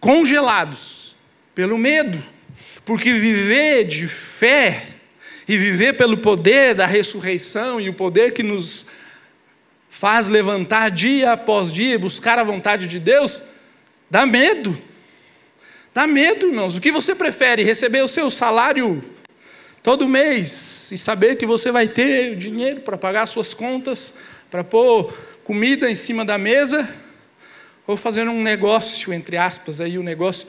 congelados pelo medo, porque viver de fé e viver pelo poder da ressurreição e o poder que nos faz levantar dia após dia, buscar a vontade de Deus, dá medo. Dá medo, irmãos. O que você prefere? Receber o seu salário todo mês e saber que você vai ter dinheiro para pagar suas contas, para pôr comida em cima da mesa, ou fazer um negócio, entre aspas, aí, um negócio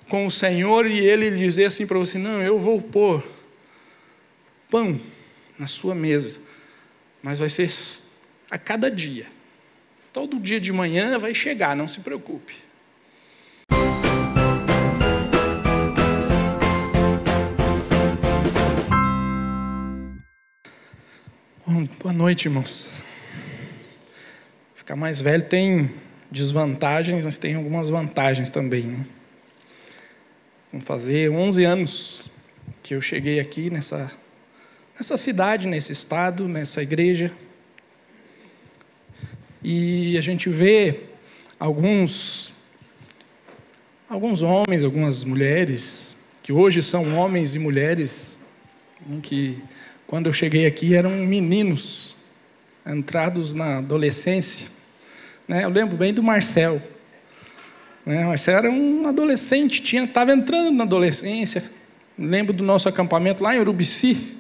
com o Senhor e Ele dizer assim para você: não, eu vou pôr pão na sua mesa, mas vai ser a cada dia. Todo dia de manhã vai chegar, não se preocupe. Boa noite, irmãos. Ficar mais velho tem desvantagens, mas tem algumas vantagens também, né? Vão fazer 11 anos que eu cheguei aqui nessa cidade, nesse estado, nessa igreja. E a gente vê alguns homens, algumas mulheres, que hoje são homens e mulheres, que quando eu cheguei aqui eram meninos, entrados na adolescência. Eu lembro bem do Marcel. O Marcel era um adolescente, estava entrando na adolescência. Lembro do nosso acampamento lá em Urubici,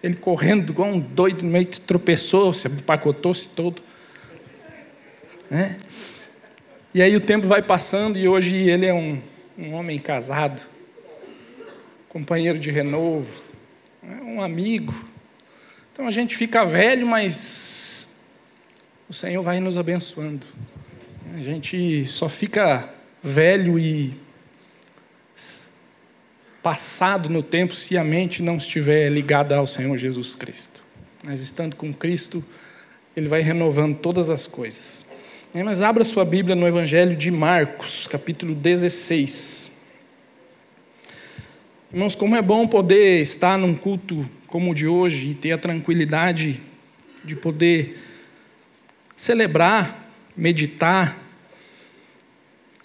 ele correndo igual um doido, meio que tropeçou, se empacotou-se todo. E aí o tempo vai passando e hoje ele é um homem casado, companheiro de renovo, um amigo. Então a gente fica velho, mas o Senhor vai nos abençoando. A gente só fica velho e passado no tempo se a mente não estiver ligada ao Senhor Jesus Cristo. Mas estando com Cristo, Ele vai renovando todas as coisas. Mas abra sua Bíblia no Evangelho de Marcos, capítulo 16. Irmãos, como é bom poder estar num culto como o de hoje e ter a tranquilidade de poder celebrar, meditar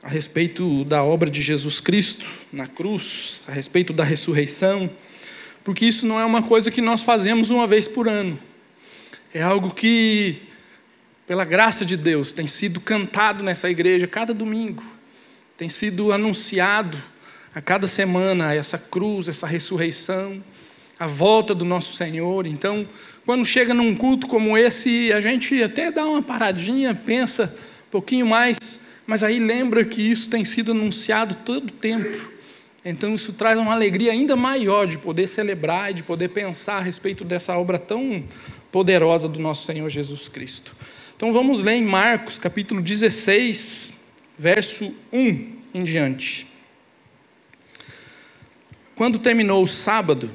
a respeito da obra de Jesus Cristo na cruz, a respeito da ressurreição, porque isso não é uma coisa que nós fazemos uma vez por ano. É algo que, pela graça de Deus, tem sido cantado nessa igreja cada domingo, tem sido anunciado a cada semana essa cruz, essa ressurreição, a volta do nosso Senhor. Então, quando chega num culto como esse, a gente até dá uma paradinha, pensa um pouquinho mais, mas aí lembra que isso tem sido anunciado todo o tempo. Então isso traz uma alegria ainda maior de poder celebrar e de poder pensar a respeito dessa obra tão poderosa do nosso Senhor Jesus Cristo. Então vamos ler em Marcos, capítulo 16, verso 1 em diante. Quando terminou o sábado,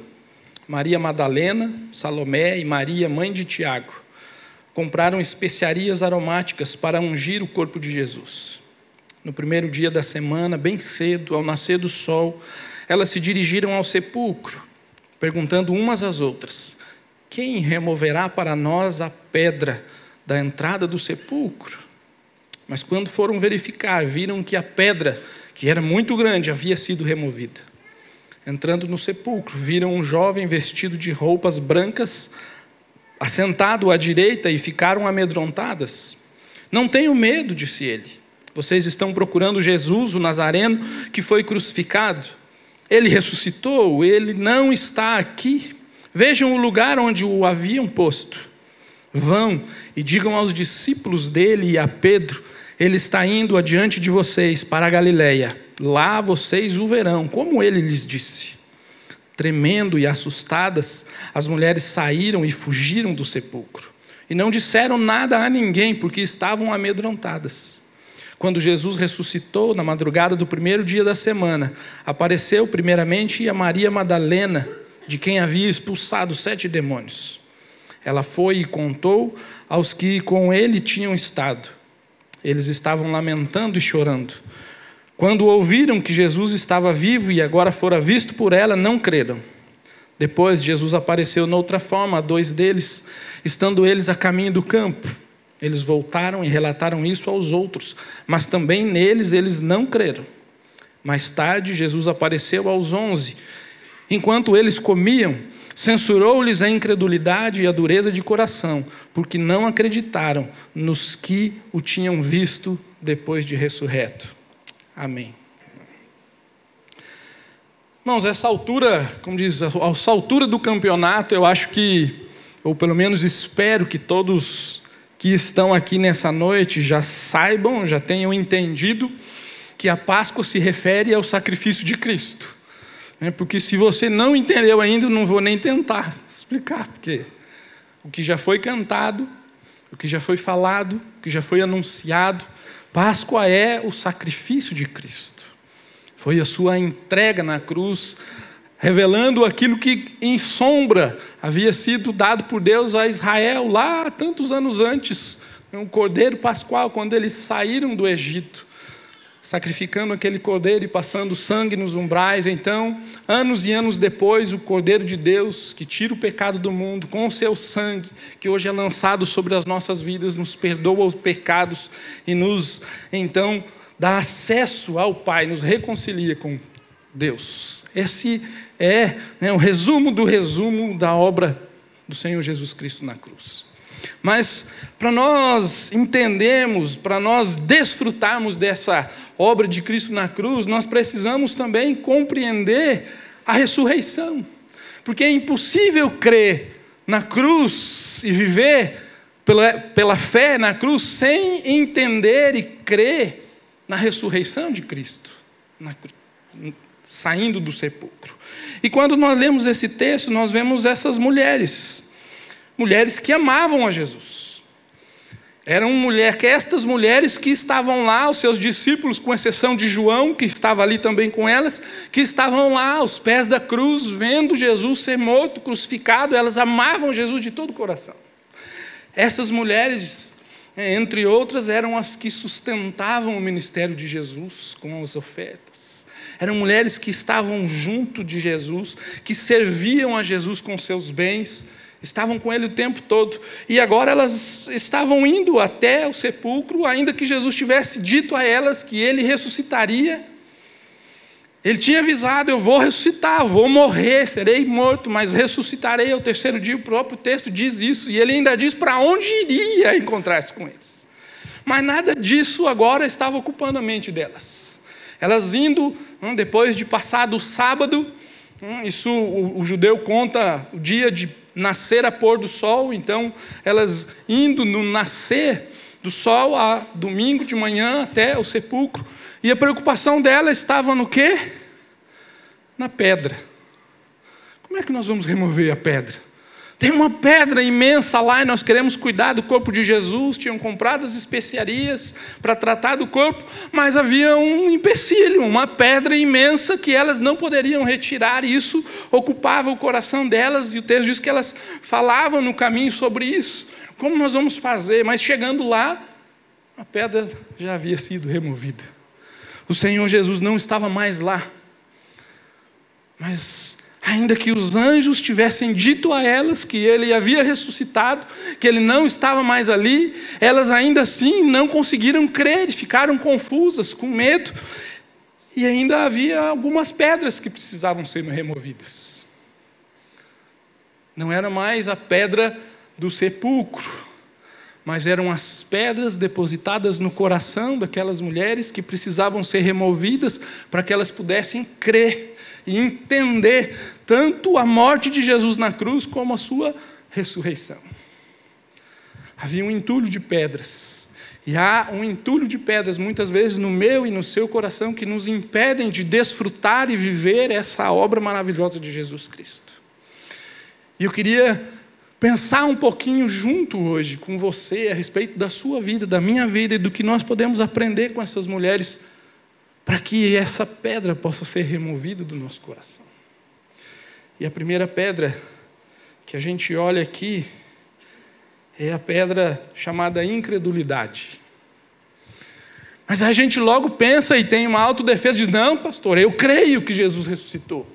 Maria Madalena, Salomé e Maria, mãe de Tiago, compraram especiarias aromáticas para ungir o corpo de Jesus. No primeiro dia da semana, bem cedo, ao nascer do sol, elas se dirigiram ao sepulcro, perguntando umas às outras: quem removerá para nós a pedra da entrada do sepulcro? Mas quando foram verificar, viram que a pedra, que era muito grande, havia sido removida. Entrando no sepulcro, viram um jovem vestido de roupas brancas, assentado à direita, e ficaram amedrontadas. Não tenham medo, disse ele. Vocês estão procurando Jesus, o Nazareno, que foi crucificado. Ele ressuscitou, ele não está aqui. Vejam o lugar onde o haviam posto. Vão e digam aos discípulos dele e a Pedro: ele está indo adiante de vocês para a Galileia. Lá vocês o verão, como ele lhes disse. Tremendo e assustadas, as mulheres saíram e fugiram do sepulcro. E não disseram nada a ninguém, porque estavam amedrontadas. Quando Jesus ressuscitou, na madrugada do primeiro dia da semana, apareceu primeiramente a Maria Madalena, de quem havia expulsado 7 demônios. Ela foi e contou aos que com ele tinham estado. Eles estavam lamentando e chorando. Quando ouviram que Jesus estava vivo e agora fora visto por ela, não creram. Depois Jesus apareceu noutra forma a 2 deles, estando eles a caminho do campo. Eles voltaram e relataram isso aos outros, mas também neles eles não creram. Mais tarde, Jesus apareceu aos 11. Enquanto eles comiam, censurou-lhes a incredulidade e a dureza de coração, porque não acreditaram nos que o tinham visto depois de ressurreto. Amém. Irmãos, essa altura, como diz, essa altura do campeonato, eu acho que, ou pelo menos espero que todos que estão aqui nessa noite já saibam, já tenham entendido que a Páscoa se refere ao sacrifício de Cristo. Porque se você não entendeu ainda, eu não vou nem tentar explicar, porque o que já foi cantado, o que já foi falado, o que já foi anunciado, Páscoa é o sacrifício de Cristo. Foi a sua entrega na cruz, revelando aquilo que em sombra havia sido dado por Deus a Israel lá tantos anos antes, o cordeiro pascual, quando eles saíram do Egito, sacrificando aquele cordeiro e passando sangue nos umbrais. Então, anos e anos depois, o Cordeiro de Deus, que tira o pecado do mundo, com o seu sangue, que hoje é lançado sobre as nossas vidas, nos perdoa os pecados e nos, então, dá acesso ao Pai, nos reconcilia com Deus. Esse é o resumo do resumo da obra do Senhor Jesus Cristo na cruz. Mas para nós entendermos, para nós desfrutarmos dessa obra de Cristo na cruz, nós precisamos também compreender a ressurreição. Porque é impossível crer na cruz e viver pela fé na cruz sem entender e crer na ressurreição de Cristo, saindo do sepulcro. E quando nós lemos esse texto, nós vemos essas mulheres que amavam a Jesus. Estas mulheres que estavam lá, os seus discípulos, com exceção de João, que estava ali também com elas, que estavam lá aos pés da cruz, vendo Jesus ser morto, crucificado. Elas amavam Jesus de todo o coração. Essas mulheres, entre outras, eram as que sustentavam o ministério de Jesus com as ofertas. Eram mulheres que estavam junto de Jesus, que serviam a Jesus com seus bens, estavam com ele o tempo todo. E agora elas estavam indo até o sepulcro, ainda que Jesus tivesse dito a elas que ele ressuscitaria. Ele tinha avisado: eu vou ressuscitar, vou morrer, serei morto, mas ressuscitarei ao terceiro dia. O próprio texto diz isso. E ele ainda diz para onde iria encontrar-se com eles. Mas nada disso agora estava ocupando a mente delas. Elas indo, depois de passado o sábado, isso o judeu conta o dia de nascer a pôr do sol. Então elas indo no nascer do sol a domingo de manhã até o sepulcro, e a preocupação dela estava no quê? Na pedra. Como é que nós vamos remover a pedra? Tem uma pedra imensa lá e nós queremos cuidar do corpo de Jesus. Tinham comprado as especiarias para tratar do corpo, mas havia um empecilho, uma pedra imensa que elas não poderiam retirar. Isso ocupava o coração delas, e o texto diz que elas falavam no caminho sobre isso. Como nós vamos fazer? Mas chegando lá, a pedra já havia sido removida. O Senhor Jesus não estava mais lá. Mas ainda que os anjos tivessem dito a elas que ele havia ressuscitado, que ele não estava mais ali, elas ainda assim não conseguiram crer e ficaram confusas, com medo. E ainda havia algumas pedras que precisavam ser removidas. Não era mais a pedra do sepulcro, mas eram as pedras depositadas no coração daquelas mulheres que precisavam ser removidas para que elas pudessem crer e entender tanto a morte de Jesus na cruz como a sua ressurreição. Havia um entulho de pedras, e há um entulho de pedras muitas vezes no meu e no seu coração que nos impedem de desfrutar e viver essa obra maravilhosa de Jesus Cristo. E eu queria pensar um pouquinho junto hoje com você a respeito da sua vida, da minha vida, e do que nós podemos aprender com essas mulheres para que essa pedra possa ser removida do nosso coração. E a primeira pedra que a gente olha aqui é a pedra chamada incredulidade. Mas a gente logo pensa e tem uma autodefesa, diz: não, pastor, eu creio que Jesus ressuscitou.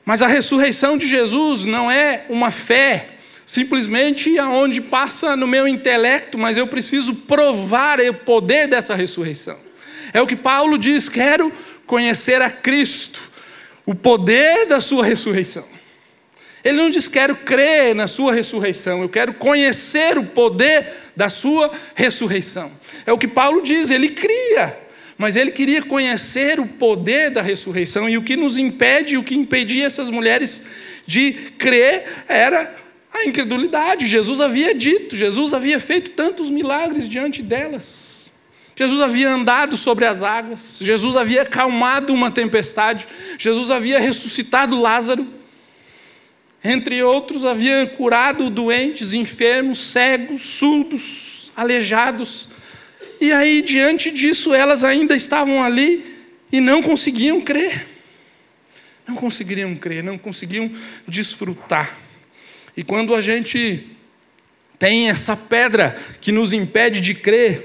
Mas a ressurreição de Jesus não é uma fé simplesmente aonde passa no meu intelecto, mas eu preciso provar o poder dessa ressurreição. É o que Paulo diz: quero conhecer a Cristo, o poder da sua ressurreição. Ele não diz quero crer na sua ressurreição, eu quero conhecer o poder da sua ressurreição. É o que Paulo diz, ele cria, mas ele queria conhecer o poder da ressurreição. E o que nos impede, o que impedia essas mulheres de crer era a incredulidade. Jesus havia dito, Jesus havia feito tantos milagres diante delas. Jesus havia andado sobre as águas, Jesus havia acalmado uma tempestade, Jesus havia ressuscitado Lázaro. Entre outros, havia curado doentes, enfermos, cegos, surdos, aleijados. E aí, diante disso, elas ainda estavam ali e não conseguiam crer. Não conseguiriam crer, não conseguiam desfrutar. E quando a gente tem essa pedra que nos impede de crer,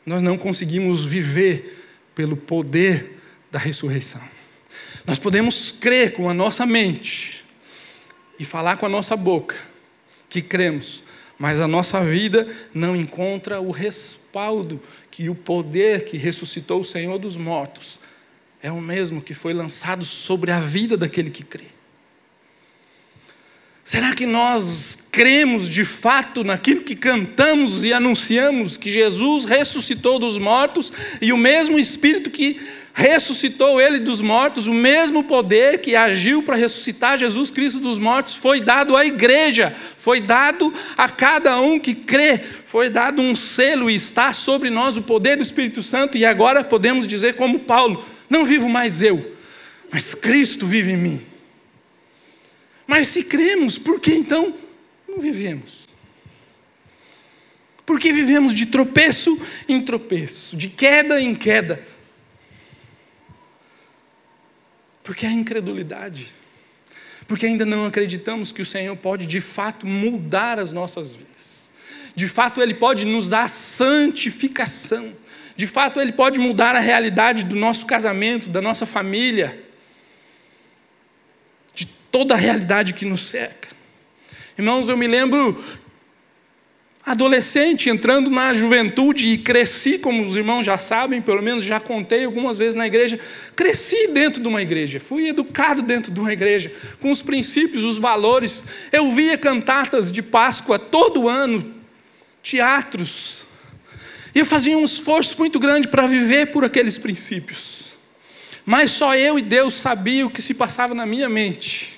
nós não conseguimos viver pelo poder da ressurreição. Nós podemos crer com a nossa mente e falar com a nossa boca que cremos, mas a nossa vida não encontra o respaldo que o poder que ressuscitou o Senhor dos mortos é o mesmo que foi lançado sobre a vida daquele que crê. Será que nós cremos de fato naquilo que cantamos e anunciamos, que Jesus ressuscitou dos mortos e o mesmo Espírito que ressuscitou ele dos mortos, o mesmo poder que agiu para ressuscitar Jesus Cristo dos mortos, foi dado à igreja, foi dado a cada um que crê, foi dado um selo e está sobre nós o poder do Espírito Santo. E agora podemos dizer como Paulo: não vivo mais eu, mas Cristo vive em mim. Mas se cremos, por que então não vivemos? Por que vivemos de tropeço em tropeço, de queda em queda? Porque a incredulidade, porque ainda não acreditamos que o Senhor pode de fato mudar as nossas vidas. De fato Ele pode nos dar santificação. De fato Ele pode mudar a realidade do nosso casamento, da nossa família, de toda a realidade que nos cerca. Irmãos, eu me lembro adolescente, entrando na juventude, e cresci, como os irmãos já sabem, pelo menos já contei algumas vezes na igreja, cresci dentro de uma igreja, fui educado dentro de uma igreja, com os princípios, os valores. Eu via cantatas de Páscoa todo ano, teatros, e eu fazia um esforço muito grande para viver por aqueles princípios, mas só eu e Deus sabiam o que se passava na minha mente.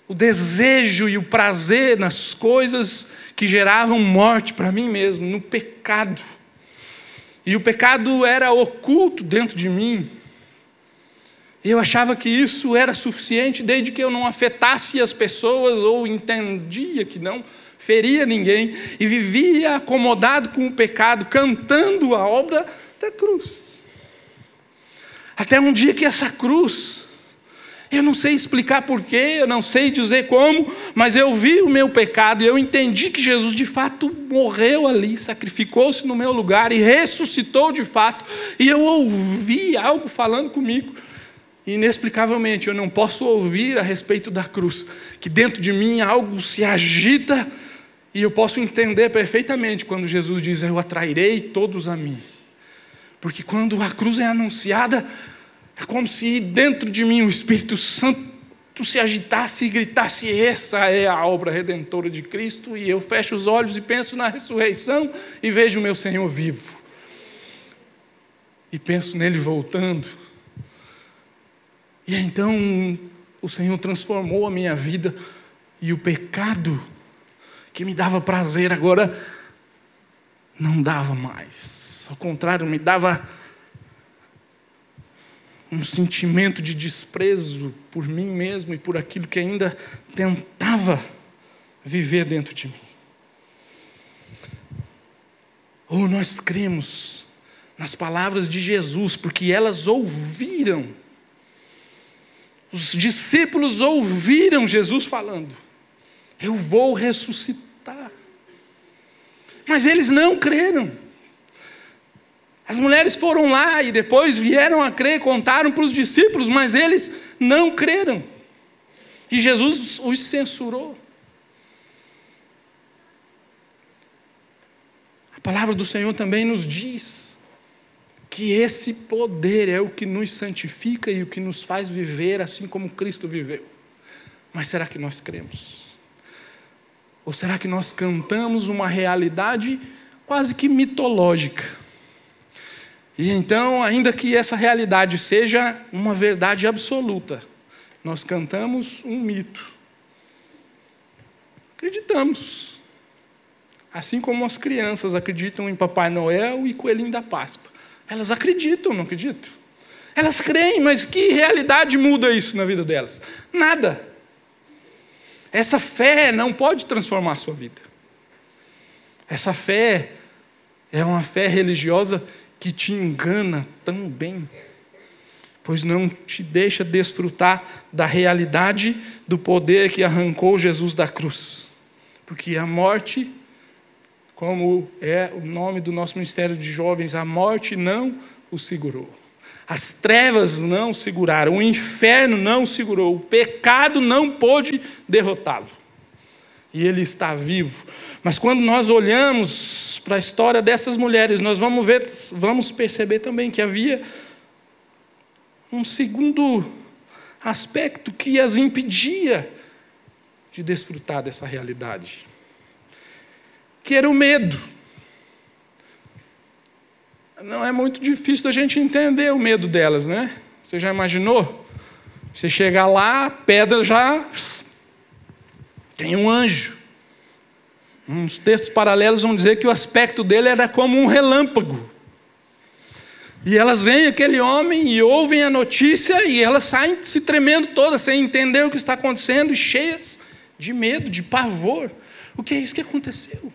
O desejo e o prazer nas coisas que geravam morte para mim mesmo, no pecado. E o pecado era oculto dentro de mim. Eu achava que isso era suficiente, desde que eu não afetasse as pessoas, ou entendia que não feria ninguém, e vivia acomodado com o pecado, cantando a obra da cruz. Até um dia que essa cruz, eu não sei explicar porquê, eu não sei dizer como, mas eu vi o meu pecado e eu entendi que Jesus de fato morreu ali, sacrificou-se no meu lugar e ressuscitou de fato. E eu ouvi algo falando comigo. E inexplicavelmente eu não posso ouvir a respeito da cruz, que dentro de mim algo se agita, e eu posso entender perfeitamente quando Jesus diz: eu atrairei todos a mim. Porque quando a cruz é anunciada, é como se dentro de mim o Espírito Santo se agitasse e gritasse: essa é a obra redentora de Cristo. E eu fecho os olhos e penso na ressurreição e vejo o meu Senhor vivo. E penso nele voltando. E então o Senhor transformou a minha vida, e o pecado que me dava prazer agora não dava mais. Ao contrário, me dava um sentimento de desprezo por mim mesmo e por aquilo que ainda tentava viver dentro de mim. Ou nós cremos nas palavras de Jesus, porque elas ouviram. Os discípulos ouviram Jesus falando: eu vou ressuscitar. Mas eles não creram. As mulheres foram lá e depois vieram a crer, contaram para os discípulos, mas eles não creram. E Jesus os censurou. A palavra do Senhor também nos diz que esse poder é o que nos santifica e o que nos faz viver assim como Cristo viveu. Mas será que nós cremos? Ou será que nós cantamos uma realidade quase que mitológica? E então, ainda que essa realidade seja uma verdade absoluta, nós cantamos um mito. Acreditamos. Assim como as crianças acreditam em Papai Noel e Coelhinho da Páscoa. Elas acreditam, não acreditam? Elas creem, mas que realidade muda isso na vida delas? Nada. Essa fé não pode transformar a sua vida. Essa fé é uma fé religiosa que te engana tão bem, pois não te deixa desfrutar da realidade do poder que arrancou Jesus da cruz. Porque a morte, como é o nome do nosso ministério de jovens, a morte não o segurou. As trevas não seguraram, o inferno não o segurou, o pecado não pôde derrotá-lo. E ele está vivo. Mas quando nós olhamos para a história dessas mulheres, nós vamos perceber também que havia um segundo aspecto que as impedia de desfrutar dessa realidade, que era o medo. Não é muito difícil da gente entender o medo delas, né? Você já imaginou? Você chegar lá, a pedra já tem um anjo. Uns textos paralelos vão dizer que o aspecto dele era como um relâmpago. E elas veem aquele homem e ouvem a notícia e elas saem se tremendo todas, sem entender o que está acontecendo, e cheias de medo, de pavor. O que é isso que aconteceu?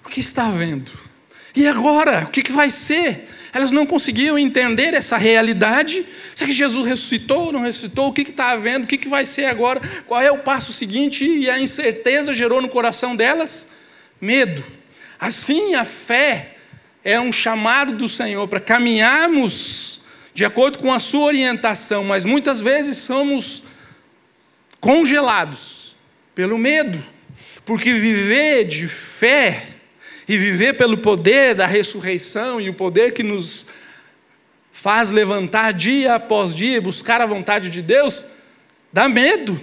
O que está havendo? E agora? O que vai ser? Elas não conseguiam entender essa realidade. Será que Jesus ressuscitou ou não ressuscitou? O que está havendo? O que vai ser agora? Qual é o passo seguinte? E a incerteza gerou no coração delas medo. Assim, a fé é um chamado do Senhor para caminharmos de acordo com a sua orientação, mas muitas vezes somos congelados pelo medo, porque viver de fé e viver pelo poder da ressurreição e o poder que nos faz levantar dia após dia, buscar a vontade de Deus, dá medo.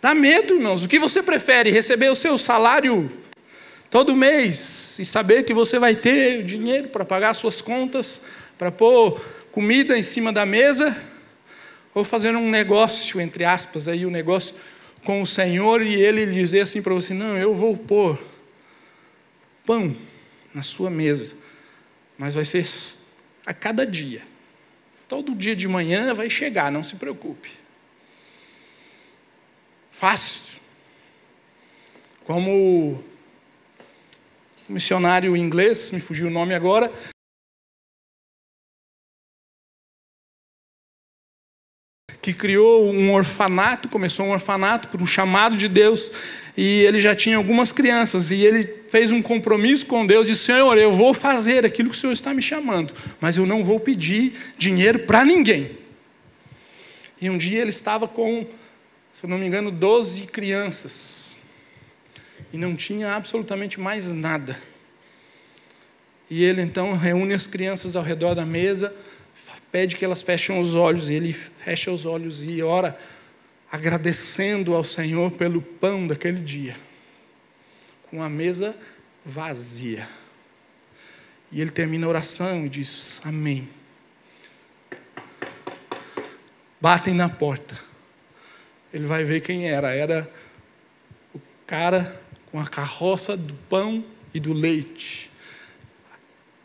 Dá medo, irmãos. O que você prefere? Receber o seu salário todo mês e saber que você vai ter dinheiro para pagar suas contas, para pôr comida em cima da mesa, ou fazer um negócio, entre aspas, aí, um negócio com o Senhor e Ele dizer assim para você: não, eu vou pôr pão na sua mesa, mas vai ser a cada dia. Todo dia de manhã vai chegar, não se preocupe. Fácil. Como o missionário inglês, me fugiu o nome agora, que criou um orfanato, começou um orfanato por um chamado de Deus, e ele já tinha algumas crianças, e ele fez um compromisso com Deus, disse: Senhor, eu vou fazer aquilo que o Senhor está me chamando, mas eu não vou pedir dinheiro para ninguém. E um dia ele estava com, se eu não me engano, 12 crianças, e não tinha absolutamente mais nada. E ele então reúne as crianças ao redor da mesa, pede que elas fechem os olhos, e ele fecha os olhos e ora, agradecendo ao Senhor pelo pão daquele dia, com a mesa vazia. E ele termina a oração e diz: amém. Batem na porta. Ele vai ver quem era. Era o cara com a carroça do pão e do leite,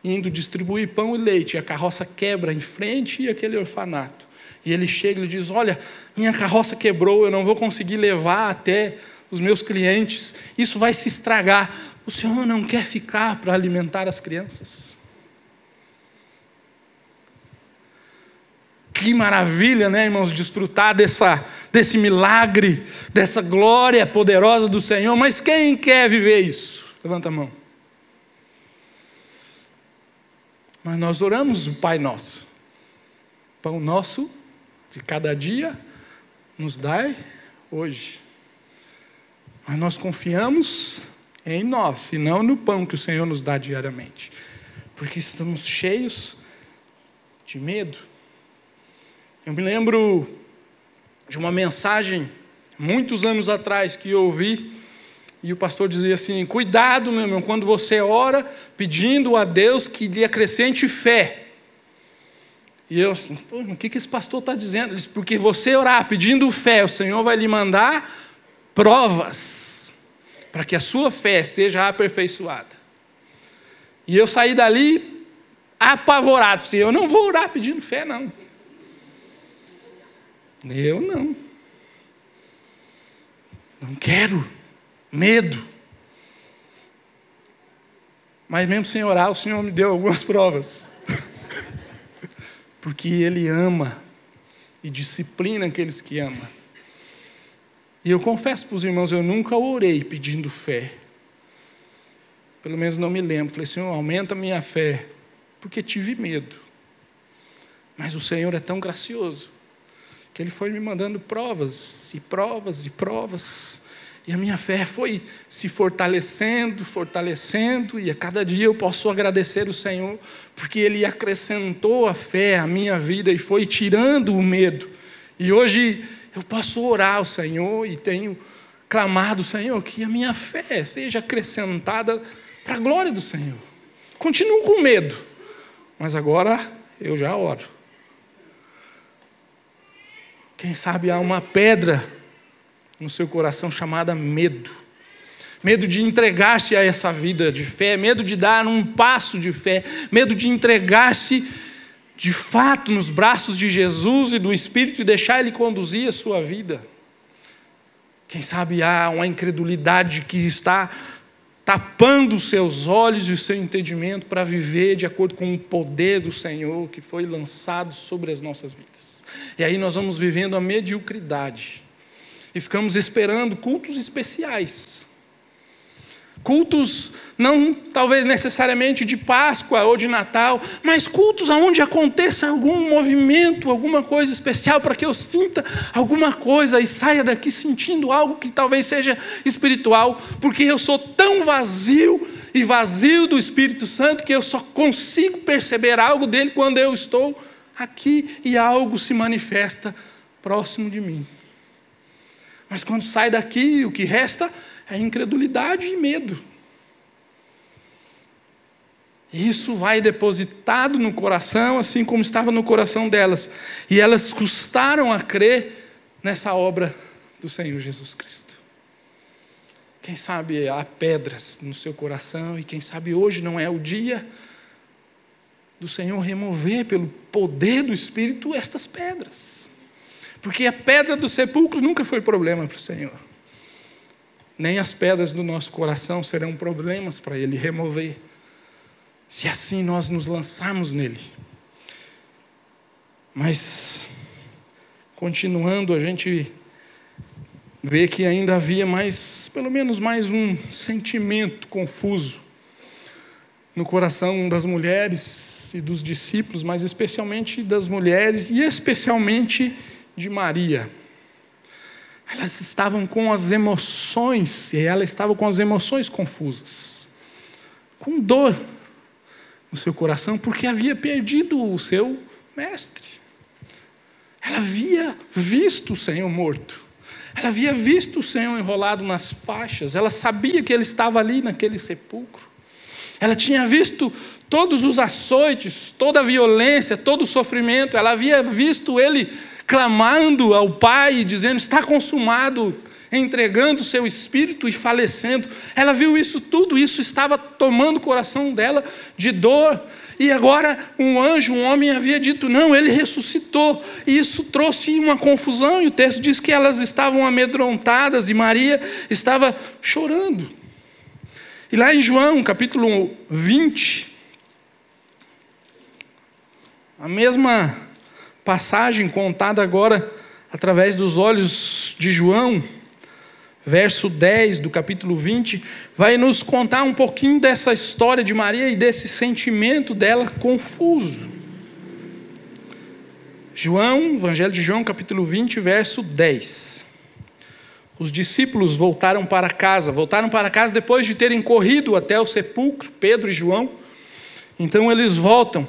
indo distribuir pão e leite. E a carroça quebra em frente àquele orfanato. E ele chega e diz: olha, minha carroça quebrou, eu não vou conseguir levar até os meus clientes, isso vai se estragar. O Senhor não quer ficar para alimentar as crianças? Que maravilha, né, irmãos, desfrutar desse milagre, dessa glória poderosa do Senhor. Mas quem quer viver isso? Levanta a mão. Mas nós oramos o Pai Nosso: pão nosso de cada dia nos dai hoje. Mas nós confiamos em nós e não no pão que o Senhor nos dá diariamente. Porque estamos cheios de medo. Eu me lembro de uma mensagem, muitos anos atrás, que eu ouvi, e o pastor dizia assim: cuidado, meu irmão, quando você ora pedindo a Deus que lhe acrescente fé. E eu assim, o que esse pastor está dizendo? Ele disse, porque você orar pedindo fé, o Senhor vai lhe mandar provas, para que a sua fé seja aperfeiçoada. E eu saí dali apavorado, assim, eu não vou orar pedindo fé, não. Eu não. Não quero. Medo. Mas mesmo sem orar, o Senhor me deu algumas provas. Porque Ele ama e disciplina aqueles que amam. E eu confesso para os irmãos, eu nunca orei pedindo fé. Pelo menos não me lembro. Falei, Senhor, aumenta a minha fé. Porque tive medo. Mas o Senhor é tão gracioso que Ele foi me mandando provas e provas e provas. E a minha fé foi se fortalecendo, e a cada dia eu posso agradecer o Senhor, porque Ele acrescentou a fé à minha vida e foi tirando o medo. E hoje eu posso orar ao Senhor e tenho clamado, Senhor, que a minha fé seja acrescentada para a glória do Senhor. Continuo com medo, mas agora eu já oro. Quem sabe há uma pedra no seu coração chamada medo. Medo de entregar-se a essa vida de fé, medo de dar um passo de fé, medo de entregar-se de fato nos braços de Jesus e do Espírito e deixar Ele conduzir a sua vida. Quem sabe há uma incredulidade que está tapando os seus olhos e o seu entendimento para viver de acordo com o poder do Senhor que foi lançado sobre as nossas vidas. E aí nós vamos vivendo a mediocridade. E ficamos esperando cultos especiais. Cultos não talvez necessariamente de Páscoa ou de Natal, mas cultos onde aconteça algum movimento, alguma coisa especial para que eu sinta alguma coisa e saia daqui sentindo algo que talvez seja espiritual, porque eu sou tão vazio e vazio do Espírito Santo que eu só consigo perceber algo dele quando eu estou aqui e algo se manifesta próximo de mim. Mas quando sai daqui, o que resta é incredulidade e medo. E isso vai depositado no coração, assim como estava no coração delas. E elas custaram a crer nessa obra do Senhor Jesus Cristo. Quem sabe há pedras no seu coração, e quem sabe hoje não é o dia do Senhor remover pelo poder do Espírito estas pedras. Porque a pedra do sepulcro nunca foi problema para o Senhor. Nem as pedras do nosso coração serão problemas para Ele remover, se assim nós nos lançarmos nele. Mas, continuando, a gente vê que ainda havia pelo menos mais um sentimento confuso no coração das mulheres e dos discípulos, mas especialmente das mulheres e especialmente de Maria. Elas estavam com as emoções, e ela estava com as emoções confusas, com dor no seu coração, porque havia perdido o seu mestre. Ela havia visto o Senhor morto, ela havia visto o Senhor enrolado nas faixas, ela sabia que Ele estava ali naquele sepulcro, ela tinha visto todos os açoites, toda a violência, todo o sofrimento, ela havia visto Ele clamando ao Pai, dizendo, está consumado, entregando o seu espírito e falecendo. Ela viu isso tudo, isso estava tomando o coração dela de dor. E agora um anjo, um homem havia dito, não, ele ressuscitou. E isso trouxe uma confusão, e o texto diz que elas estavam amedrontadas, e Maria estava chorando. E lá em João, capítulo 20, a mesma passagem contada agora através dos olhos de João, verso 10 do capítulo 20, vai nos contar um pouquinho dessa história de Maria e desse sentimento dela confuso. João, Evangelho de João, capítulo 20, verso 10. Os discípulos voltaram para casa depois de terem corrido até o sepulcro, Pedro e João, Então eles voltam.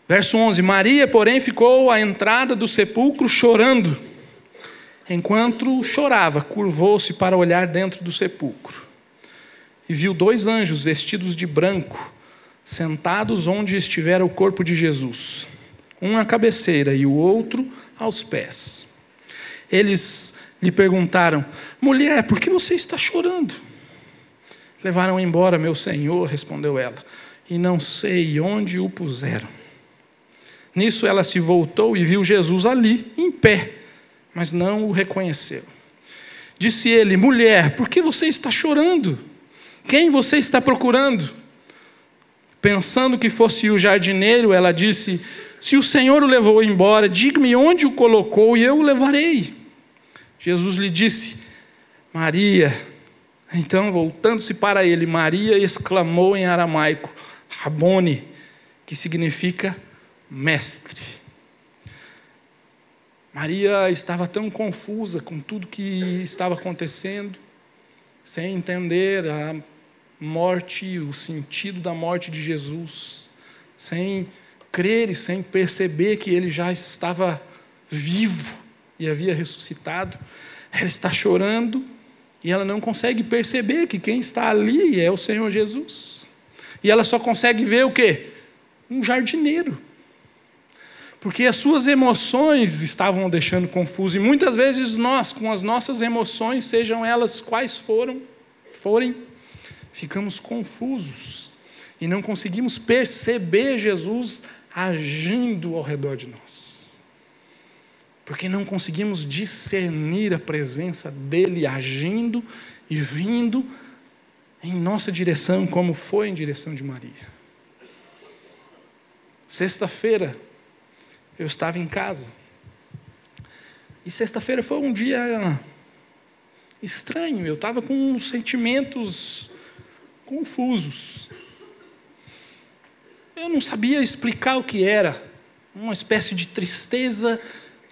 Verso 11: Maria, porém, ficou à entrada do sepulcro chorando. Enquanto chorava, curvou-se para olhar dentro do sepulcro. E viu 2 anjos vestidos de branco, sentados onde estivera o corpo de Jesus, um à cabeceira e o outro aos pés. Eles lhe perguntaram: mulher, por que você está chorando? Levaram embora meu Senhor, respondeu ela, e não sei onde o puseram. Nisso ela se voltou e viu Jesus ali, em pé, mas não o reconheceu. Disse ele: mulher, por que você está chorando? Quem você está procurando? Pensando que fosse o jardineiro, ela disse: se o Senhor o levou embora, diga-me onde o colocou e eu o levarei. Jesus lhe disse: Maria. Então, voltando-se para ele, Maria exclamou em aramaico, Rabone, que significa mestre. Maria estava tão confusa com tudo que estava acontecendo, sem entender a morte, o sentido da morte de Jesus, sem crer e sem perceber que ele já estava vivo e havia ressuscitado. Ela está chorando e ela não consegue perceber que quem está ali é o Senhor Jesus. E ela só consegue ver o quê? Um jardineiro. Porque as suas emoções estavam a deixando confuso. E muitas vezes nós, com as nossas emoções, sejam elas quais forem, ficamos confusos. E não conseguimos perceber Jesus agindo ao redor de nós. Porque não conseguimos discernir a presença dele agindo e vindo em nossa direção, como foi em direção de Maria. Sexta-feira, eu estava em casa. E sexta-feira foi um dia estranho. Eu estava com sentimentos confusos. Eu não sabia explicar o que era. Uma espécie de tristeza,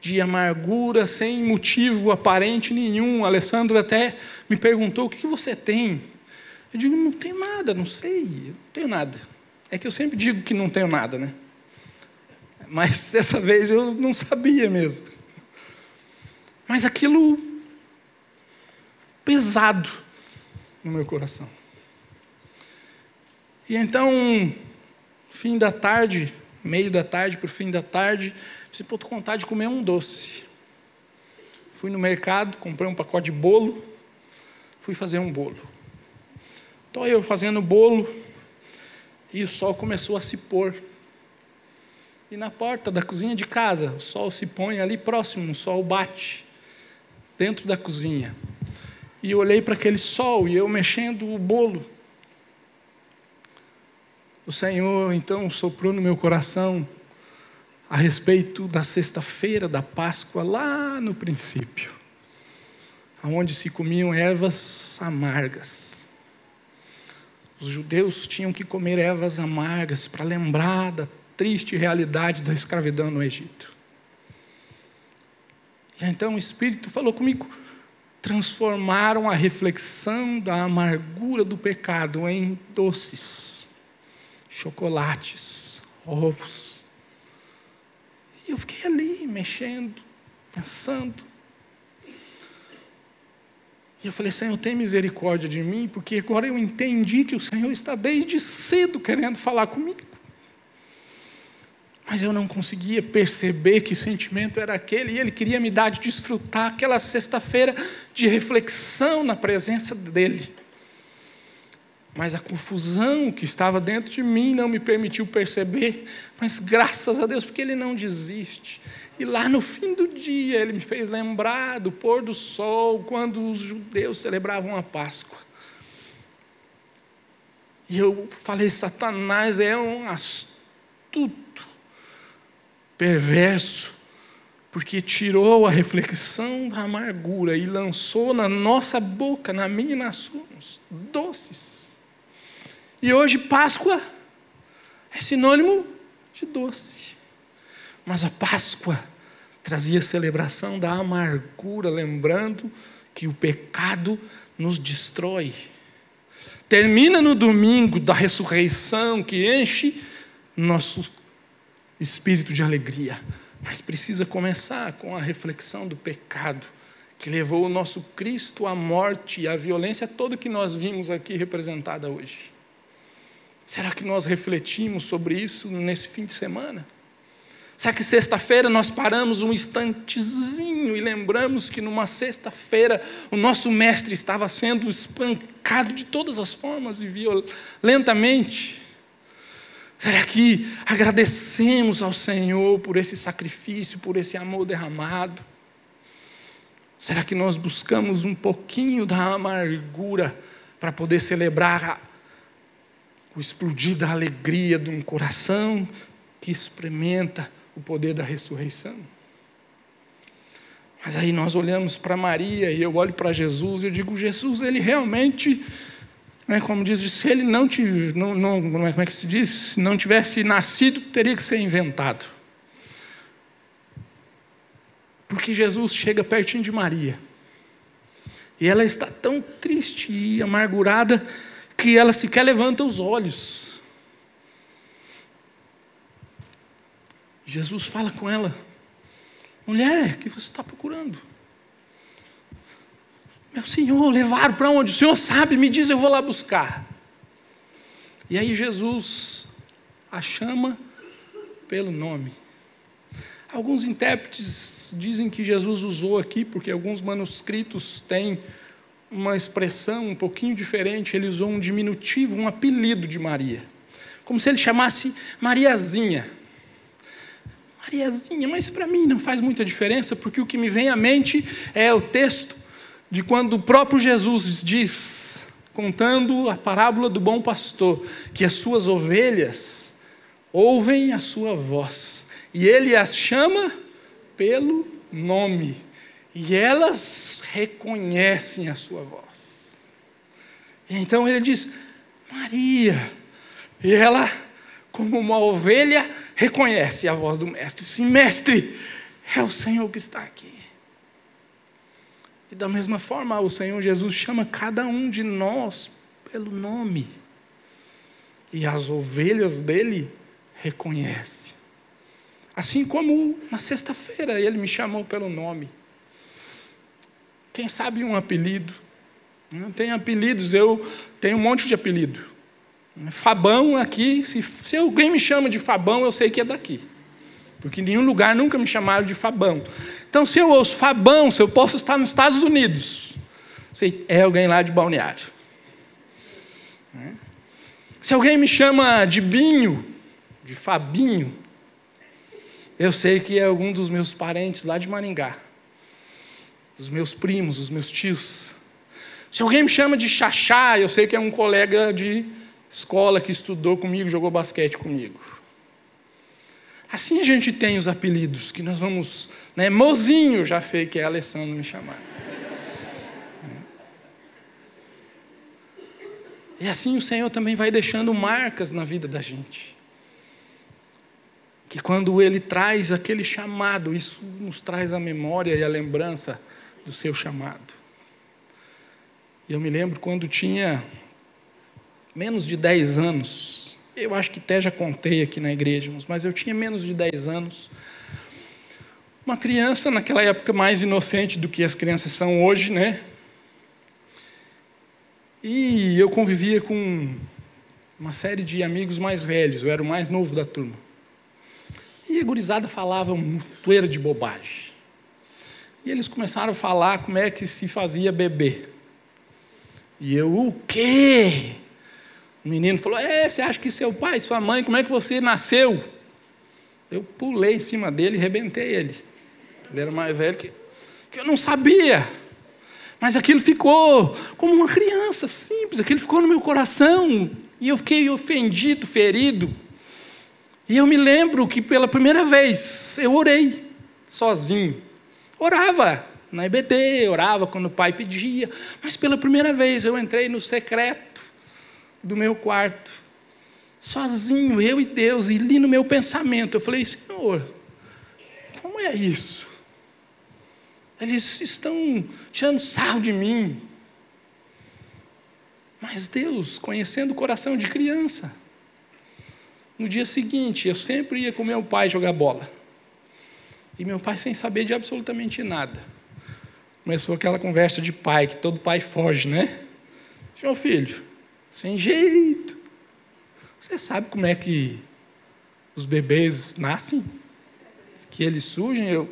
de amargura, sem motivo aparente nenhum. A Alessandra até me perguntou: o que você tem? Eu digo: não tenho nada, não sei, não tenho nada. É que eu sempre digo que não tenho nada, né? Mas dessa vez eu não sabia mesmo. Mas aquilo pesado no meu coração. E então, fim da tarde, meio da tarde para o fim da tarde, estou com vontade de comer um doce. Fui no mercado, comprei um pacote de bolo, fui fazer um bolo. Estou eu fazendo o bolo e o sol começou a se pôr. E na porta da cozinha de casa, o sol se põe ali próximo, o sol bate dentro da cozinha. E eu olhei para aquele sol e eu mexendo o bolo. O Senhor então soprou no meu coração a respeito da sexta-feira da Páscoa, lá no princípio, onde se comiam ervas amargas. Os judeus tinham que comer ervas amargas para lembrar da triste realidade da escravidão no Egito. E então o Espírito falou comigo: transformaram a reflexão da amargura do pecado em doces, chocolates, ovos. E eu fiquei ali, mexendo, pensando. E eu falei: Senhor, tem misericórdia de mim, porque agora eu entendi que o Senhor está desde cedo querendo falar comigo. Mas eu não conseguia perceber que sentimento era aquele, e Ele queria me dar de desfrutar aquela sexta-feira de reflexão na presença dEle. Mas a confusão que estava dentro de mim não me permitiu perceber, mas graças a Deus, porque Ele não desiste. E lá no fim do dia, Ele me fez lembrar do pôr do sol, quando os judeus celebravam a Páscoa. E eu falei: Satanás é um astuto, perverso, porque tirou a reflexão da amargura e lançou na nossa boca, na minha e na sua, doces. E hoje Páscoa é sinônimo de doce. Mas a Páscoa trazia a celebração da amargura, lembrando que o pecado nos destrói. termina no domingo da ressurreição, que enche nosso espírito de alegria. Mas precisa começar com a reflexão do pecado, que levou o nosso Cristo à morte e à violência toda que nós vimos aqui representada hoje. Será que nós refletimos sobre isso nesse fim de semana? Será que sexta-feira nós paramos um instantezinho e lembramos que numa sexta-feira o nosso mestre estava sendo espancado de todas as formas e violentamente? Será que agradecemos ao Senhor por esse sacrifício, por esse amor derramado? Será que nós buscamos um pouquinho da amargura para poder celebrar o explodir da alegria de um coração que experimenta o poder da ressurreição? Mas aí nós olhamos para Maria e eu olho para Jesus e eu digo, Jesus, ele realmente, como diz, se ele não tivesse nascido, teria que ser inventado. Porque Jesus chega pertinho de Maria e ela está tão triste e amargurada que ela sequer levanta os olhos. Jesus fala com ela, mulher, o que você está procurando? Meu Senhor, levaram para onde? O Senhor sabe, me diz, eu vou lá buscar. E aí Jesus a chama pelo nome. Alguns intérpretes dizem que Jesus usou aqui, porque alguns manuscritos têm uma expressão um pouquinho diferente, ele usou um diminutivo, um apelido de Maria, como se ele chamasse Mariazinha. Mariazinha, mas para mim não faz muita diferença, porque o que me vem à mente é o texto de quando o próprio Jesus diz, contando a parábola do bom pastor, que as suas ovelhas ouvem a sua voz, e ele as chama pelo nome, e elas reconhecem a sua voz. E então ele diz, Maria, e ela, como uma ovelha, reconhece a voz do mestre. Sim, mestre, é o Senhor que está aqui. E da mesma forma, o Senhor Jesus chama cada um de nós pelo nome. E as ovelhas dele reconhecem. Assim como na sexta-feira ele me chamou pelo nome. Quem sabe um apelido? Tem apelidos, eu tenho um monte de apelido. Fabão aqui, se alguém me chama de Fabão, eu sei que é daqui. Porque em nenhum lugar nunca me chamaram de Fabão. Então, se eu ouço Fabão, se eu posso estar nos Estados Unidos, sei, é alguém lá de Balneário. Se alguém me chama de Binho, de Fabinho, eu sei que é algum dos meus parentes lá de Maringá. Os meus primos, os meus tios. Se alguém me chama de Xaxá, eu sei que é um colega de escola que estudou comigo, jogou basquete comigo. Assim a gente tem os apelidos que nós vamos, Mozinho, já sei que é Alessandro me chamar. E assim o Senhor também vai deixando marcas na vida da gente. Que quando Ele traz aquele chamado, isso nos traz a memória e a lembrança do seu chamado. E eu me lembro quando tinha menos de 10 anos, eu acho que até já contei aqui na igreja, mas eu tinha menos de 10 anos, uma criança naquela época mais inocente do que as crianças são hoje, E eu convivia com uma série de amigos mais velhos, eu era o mais novo da turma. E a gurizada falava um poeira de bobagem. E eles começaram a falar como é que se fazia bebê. E eu, o quê? O menino falou, você acha que seu pai, sua mãe, como é que você nasceu? Eu pulei em cima dele e rebentei ele. Ele era mais velho que eu não sabia. Mas aquilo ficou como uma criança simples, aquilo ficou no meu coração. E eu fiquei ofendido, ferido. E eu me lembro que pela primeira vez eu orei sozinho. Orava na EBD, orava quando o pai pedia. Mas pela primeira vez eu entrei no secreto do meu quarto, sozinho, eu e Deus, e li no meu pensamento. Eu falei, Senhor, como é isso? Eles estão tirando sarro de mim. Mas Deus, conhecendo o coração de criança, no dia seguinte, eu sempre ia com meu pai jogar bola. E meu pai, sem saber de absolutamente nada, começou aquela conversa de pai, que todo pai foge, né? Meu filho, sem jeito. Você sabe como é que os bebês nascem? Que eles surgem? Eu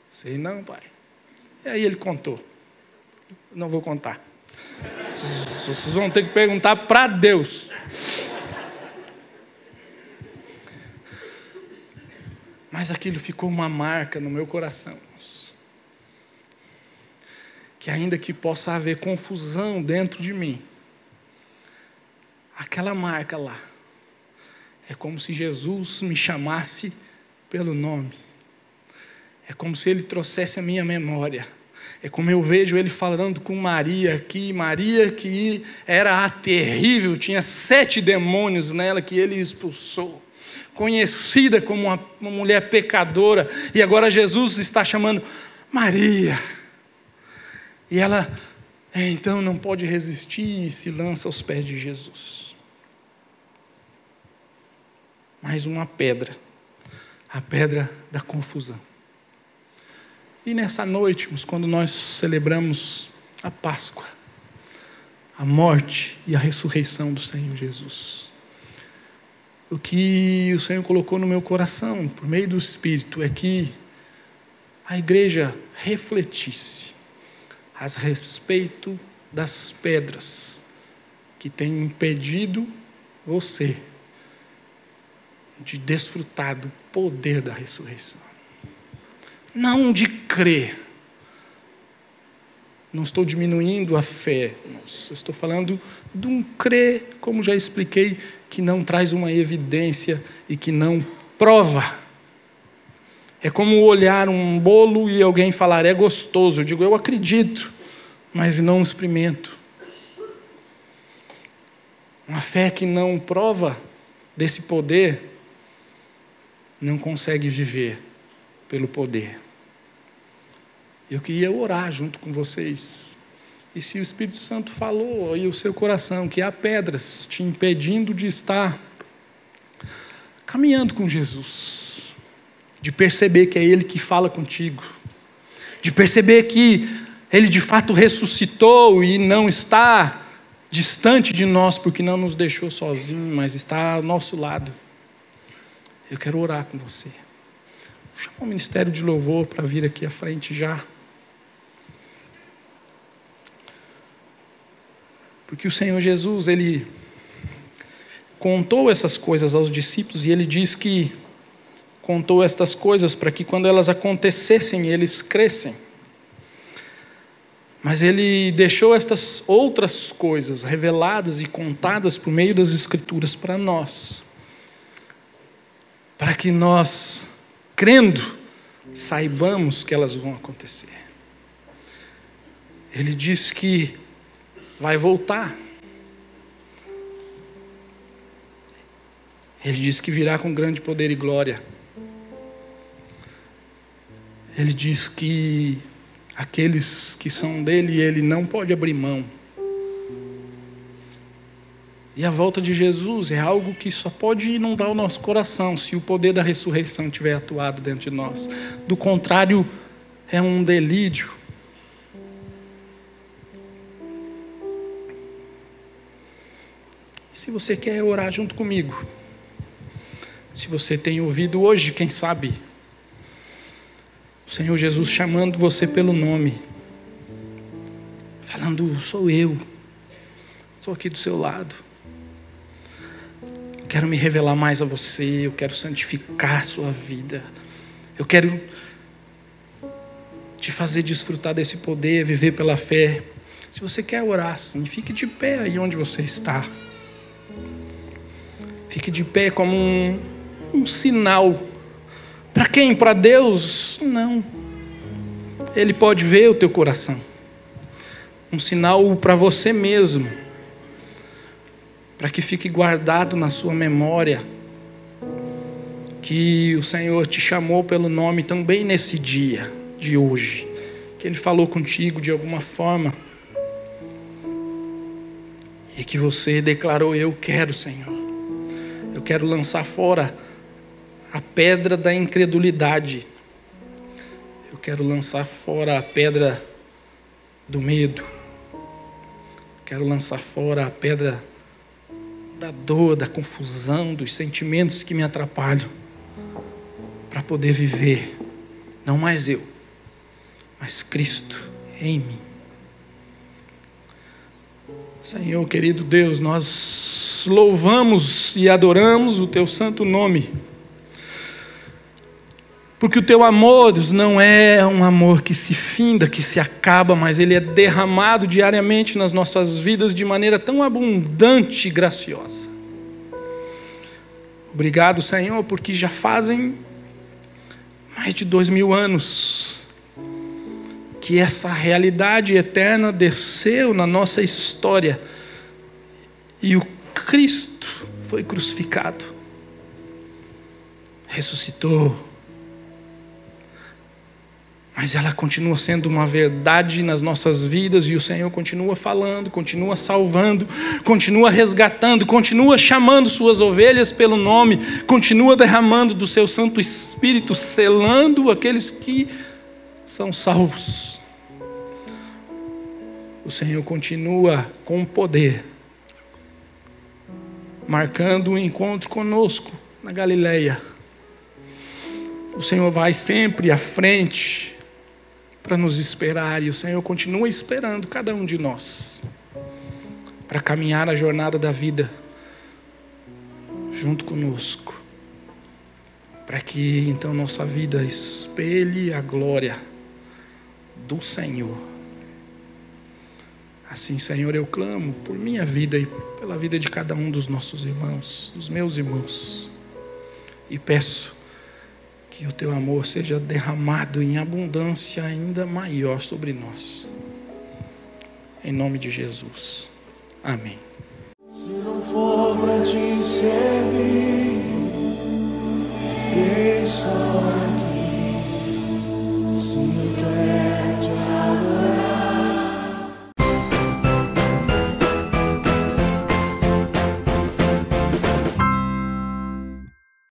sei não, pai. E aí ele contou. Não vou contar. Vocês vão ter que perguntar para Deus. Mas aquilo ficou uma marca no meu coração. Que ainda que possa haver confusão dentro de mim, aquela marca lá, é como se Jesus me chamasse pelo nome. É como se Ele trouxesse a minha memória. É como eu vejo Ele falando com Maria aqui. Maria que era a terrível, tinha 7 demônios nela que Ele expulsou. Conhecida como uma mulher pecadora. E agora Jesus está chamando Maria. E ela, então, não pode resistir e se lança aos pés de Jesus. Mais uma pedra. A pedra da confusão. E nessa noite, quando nós celebramos a Páscoa, a morte e a ressurreição do Senhor Jesus, o que o Senhor colocou no meu coração, por meio do Espírito, é que a igreja refletisse a respeito das pedras que têm impedido você de desfrutar do poder da ressurreição. Não de crer. Não estou diminuindo a fé. Eu estou falando de um crer, como já expliquei, que não traz uma evidência e que não prova. É como olhar um bolo e alguém falar, é gostoso. Eu digo, eu acredito, mas não experimento. Uma fé que não prova desse poder, não consegue viver pelo poder. Eu queria orar junto com vocês. E se o Espírito Santo falou aí o seu coração que há pedras te impedindo de estar caminhando com Jesus, de perceber que é Ele que fala contigo, de perceber que Ele de fato ressuscitou e não está distante de nós porque não nos deixou sozinhos, mas está ao nosso lado. Eu quero orar com você. Chama o Ministério de Louvor para vir aqui à frente já. Porque o Senhor Jesus, Ele contou essas coisas aos discípulos e Ele diz que contou estas coisas para que quando elas acontecessem, eles crescem. Mas Ele deixou estas outras coisas reveladas e contadas por meio das Escrituras para nós. Para que nós, crendo, saibamos que elas vão acontecer. Ele diz que vai voltar. Ele diz que virá com grande poder e glória. Ele diz que aqueles que são dele, Ele não pode abrir mão. E a volta de Jesus é algo que só pode inundar o nosso coração se o poder da ressurreição tiver atuado dentro de nós. Do contrário, é um delírio. Se você quer orar junto comigo, se você tem ouvido hoje, quem sabe, o Senhor Jesus chamando você pelo nome, falando, sou eu, estou aqui do seu lado, quero me revelar mais a você, eu quero santificar a sua vida, eu quero te fazer desfrutar desse poder, viver pela fé. Se você quer orar assim, fique de pé aí onde você está. Fique de pé como um sinal. Para quem? Para Deus? Não. Ele pode ver o teu coração. Um sinal para você mesmo. Para que fique guardado na sua memória que o Senhor te chamou pelo nome também nesse dia de hoje. Que Ele falou contigo de alguma forma. e que você declarou: eu quero, Senhor. Eu quero lançar fora a pedra da incredulidade. Eu quero lançar fora a pedra do medo. Quero lançar fora a pedra da dor, da confusão, dos sentimentos que me atrapalham, para poder viver, não mais eu, mas Cristo em mim. Senhor querido Deus, nós louvamos e adoramos o Teu santo nome, porque o Teu amor, Deus, não é um amor que se finda, que se acaba, mas ele é derramado diariamente nas nossas vidas de maneira tão abundante e graciosa. Obrigado, Senhor, porque já fazem mais de 2000 anos que essa realidade eterna desceu na nossa história e o Cristo foi crucificado, ressuscitou, mas ela continua sendo uma verdade nas nossas vidas e o Senhor continua falando, continua salvando, continua resgatando, continua chamando suas ovelhas pelo nome, continua derramando do seu Santo Espírito, selando aqueles que são salvos. O Senhor continua com poder, marcando um encontro conosco na Galileia. O Senhor vai sempre à frente para nos esperar, e o Senhor continua esperando cada um de nós para caminhar a jornada da vida junto conosco, para que então nossa vida espelhe a glória do Senhor. Assim, Senhor, eu clamo por minha vida e pela vida de cada um dos nossos irmãos, dos meus irmãos, e peço que o Teu amor seja derramado em abundância ainda maior sobre nós. Em nome de Jesus. Amém. Se não for para te servir, quem sou?